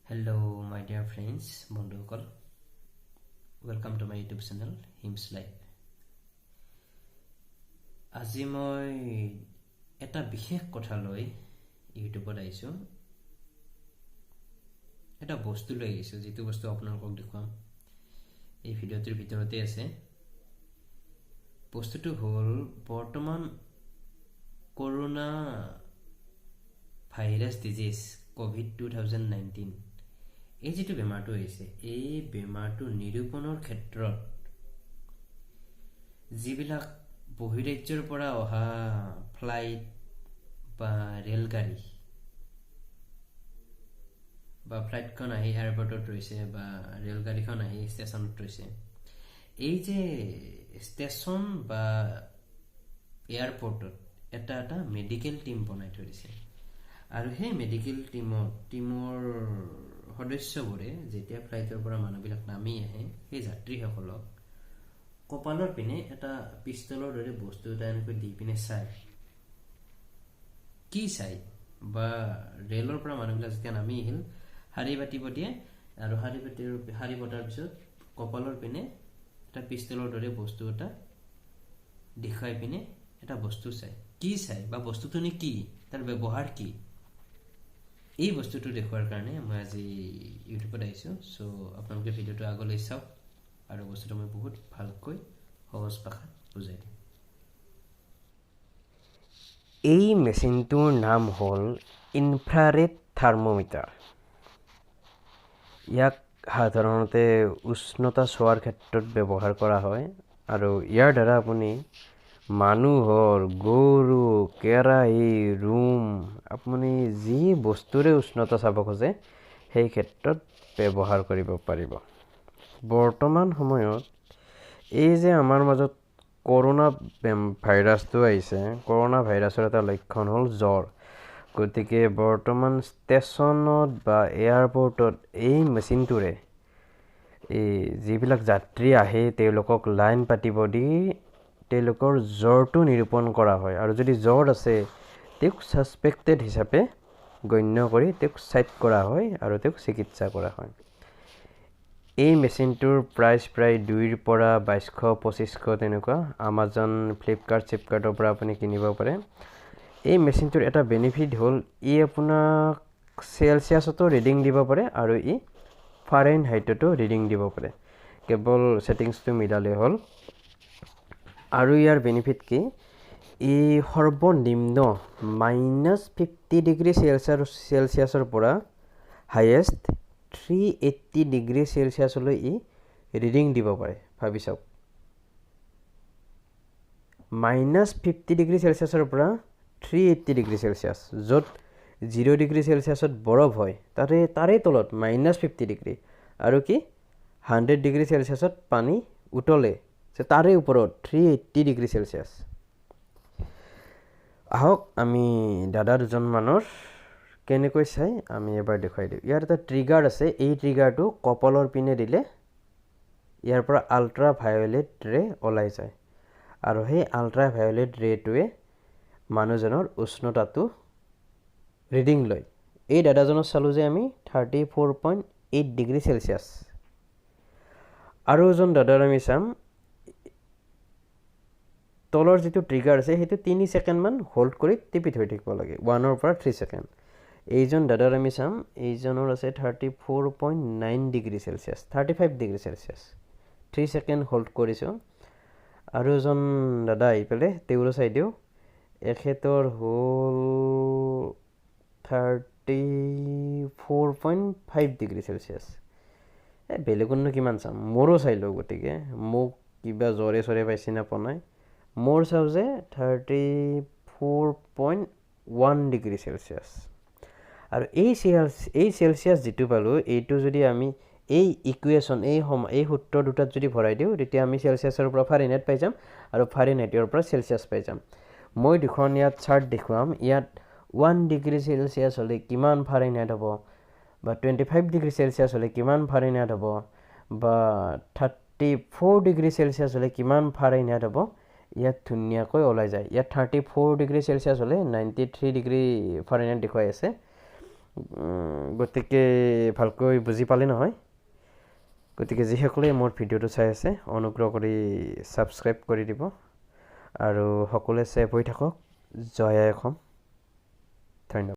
Hello, my dear friends, Bondukol. Welcome to my YouTube channel, Hymns Life. আজি মই এটা বিশেষ কথা লৈ ইউটিউবত আইছো। এটা বস্তু লৈ আইছো, যেটো বস্তু আপোনালোকক দেখুৱাম। এই ভিডিওটোৰ ভিতৰতে আছে। বস্তুটো হ'ল বৰ্তমান কৰোনা ভাইৰাছ ডিজিজ কোভিড 2019 এই যেটো বেমাৰটো হৈছে এই বেমাৰটো নিৰূপণৰ ক্ষেত্ৰত যিবিলাক বহিৰাজ্যৰ পৰা অহা ফ্লাইট বা ৰেলগাড়ী বা ফ্লাইটখন আহি এয়াৰপৰ্টত ৰৈছে বা ৰেলগাড়ীখন আহি ষ্টেচনত ৰৈছে এই যে ষ্টেচন বা এয়াৰপৰ্টত এটা মেডিকেল টিম বনাই থৈছে আৰু সেই মেডিকেল টিমৰ সদস্যবোৰে যেতিয়া ফ্লাইটৰ পৰা মানুহবিলাক নামি আহে সেই যাত্ৰীসকলক কপালৰ পিনে এটা পিস্তলৰ দৰে বস্তু এটা এনেকৈ দি পিনে চাই কি চাই বা ৰেলৰ পৰা মানুহবিলাক যেতিয়া নামি আহিল হাৰি পাতিব দিয়ে আৰু হাৰি পতাৰ পিছত কপালৰ পিনে এটা পিস্তলৰ দৰে বস্তু এটা দেখাই পিনে এটা বস্তু চাই কি চাই বা বস্তুটো নে কি তাৰ ব্যৱহাৰ কি এই বস্তুটো দেখুৱাৰ কাৰণে মই আজি ইউটিউবত আইছো সো আপোনালোকে ভিডিওটো আগলৈ চাওক আৰু বস্তুটো মই বহুত ভালকৈ সহজ ভাষাত বুজাই দিম এই মেচিনটোৰ নাম হ'ল ইনফ্ৰাৰেড থাৰ্মোমিটাৰ ইয়াক সাধাৰণতে উষ্ণতা চোৱাৰ ক্ষেত্ৰত ব্যৱহাৰ কৰা হয় আৰু ইয়াৰ দ্বাৰা আপুনি মানুহৰ গৰু কেৰাহী ৰুম আপুনি যি বস্তুৰে উষ্ণতা চাব খোজে সেই ক্ষেত্ৰত ব্যৱহাৰ কৰিব পাৰিব বৰ্তমান সময়ত এই যে আমাৰ মাজত কৰোনা ভাইৰাছটো আহিছে কৰোনা ভাইৰাছৰ এটা লক্ষণ হ'ল জ্বৰ গতিকে বৰ্তমান ষ্টেচনত বা এয়াৰপৰ্টত এই মেচিনটোৰে এই যিবিলাক যাত্ৰী আহে তেওঁলোকক লাইন পাতিব দি তেওঁলোকৰ জ্বৰটো নিৰূপণ কৰা হয় আৰু যদি জ্বৰ আছে তেওঁক সাসপেক্টেড হিচাপে গণ্য কৰি তেওঁক সাইড কৰা হয় আৰু তেওঁক চিকিৎসা কৰা হয় এই মেচিনটোৰ প্ৰাইস প্ৰায় 2 ৰ পৰা 2200-2500 তেনেকুৱা Amazon Flipkartৰ পৰা আপুনি কিনিব পাৰে এই মেচিনটোৰ এটা বেনিফিট হ'ল ই আপোনাক সেলসিয়াছতো ৰিডিং দিব পাৰে আৰু ই ফাৰেনহাইটতো ৰিডিং দিব পাৰে কেৱল সেটিংছটো মিলালে হ'ল আৰু ইয়াৰ বেনিফিট কি ই সৰ্বনিম্ন -50 ডিগ্ৰী সেলসিয়াছৰ পৰা হাইয়েষ্ট 380 ডিগ্ৰী সেলসিয়াছলৈ ই ৰিডিং দিব পাৰে ভাবি চাওক -50 ডিগ্ৰী সেলসিয়াছৰ পৰা 380 ডিগ্ৰী সেলসিয়াছ য'ত 0 ডিগ্ৰী সেলসিয়াছত বৰফ হয় তাৰে তলত -50 ডিগ্ৰী আৰু কি 100 ডিগ্ৰী সেলসিয়াছত পানী উতলে তাৰে ওপৰত 380 ডিগ্ৰী সেলসিয়াছ আহক আমি দাদা দুজন মানৰ কেনেকৈ চাই আমি এবাৰ দেখাই দিওঁ ইয়াৰ এটা ট্ৰিগাৰ আছে এই ট্ৰিগাৰটো কপালৰ পিনে দিলে ইয়াৰ পৰা আল্ট্ৰা ভায়োলেট ৰে ওলাই যায় আৰু সেই আল্ট্ৰা ভায়োলেট ৰেটোৱে মানুহজনৰ উষ্ণতাটো ৰিডিং লয় এই দাদাজনৰ চালো যে আমি 34.8 ডিগ্ৰী সেলসিয়াছ আৰু এজন দাদাৰ আমি চাম তলৰ যেটো ট্ৰিগাৰ আছে হেতু 3 সেকেন্ড মান হোল্ড কৰি টিপি থৈ থাকিব লাগে 1 ৰ পৰা 3 সেকেন্ড এইজন দাদাৰ আমি চাম এইজনৰ আছে 34.9 ডিগ্ৰী সেলসিয়াছ 35 ডিগ্ৰী সেলসিয়াছ 3 সেকেন্ড হোল্ড কৰিছো আৰু এজন দাদা আইপলে তেউৰ চাই দিও এখেতৰ হোল 34.5 ডিগ্ৰী সেলসিয়াছ বেলেগুন্ন কিমান চাম মোৰো চাইলো গটিকে মোক কিবা জৰে সৰে পাইছি না পনাই মোৰ চাও যে 34.1 ডিগ্ৰী সেলসিয়াছ আৰু এই সেলসিয়াছ যেটো পালো এইটো যদি আমি এই ইকুৱেচন এই সূত্ৰ দুটাত যদি ভৰাই দিও তেতিয়া আমি সেলসিয়াছৰ পৰা ফাৰেনহাইট পাই যাম আৰু ফাৰেনহাইটৰ পৰা সেলসিয়াছ পাই যাম মই দুখন ইয়াত চাৰ্ট দেখুৱাম ইয়াত 1 ডিগ্ৰী সেলসিয়াছ হলে কিমান ফাৰেনহাইট হ'ব বা 25 ডিগ্ৰী সেলসিয়াছ হলে কিমান ফাৰেনহাইট হ'ব বা 34 ডিগ্ৰী সেলসিয়াছ হলে কিমান ফাৰেনহাইট হ'ব ইয়াত ধুনিয়াকৈ ওলাই যায় ইয়াত 34 ডিগ্ৰী সেলসিয়াছ হলে 93 ডিগ্ৰী ফাৰেনহাইট দেখুৱাই আছে গতিকে ভালকৈ বুজি পালে নহয় গতিকে যিসকলে মোৰ ভিডিঅ'টো চাই আছে অনুগ্ৰহ কৰি ছাবস্ক্ৰাইব কৰি দিব আৰু সকলোৱে ছেভ হৈ থাকক জয় আই অসম ধন্যবাদ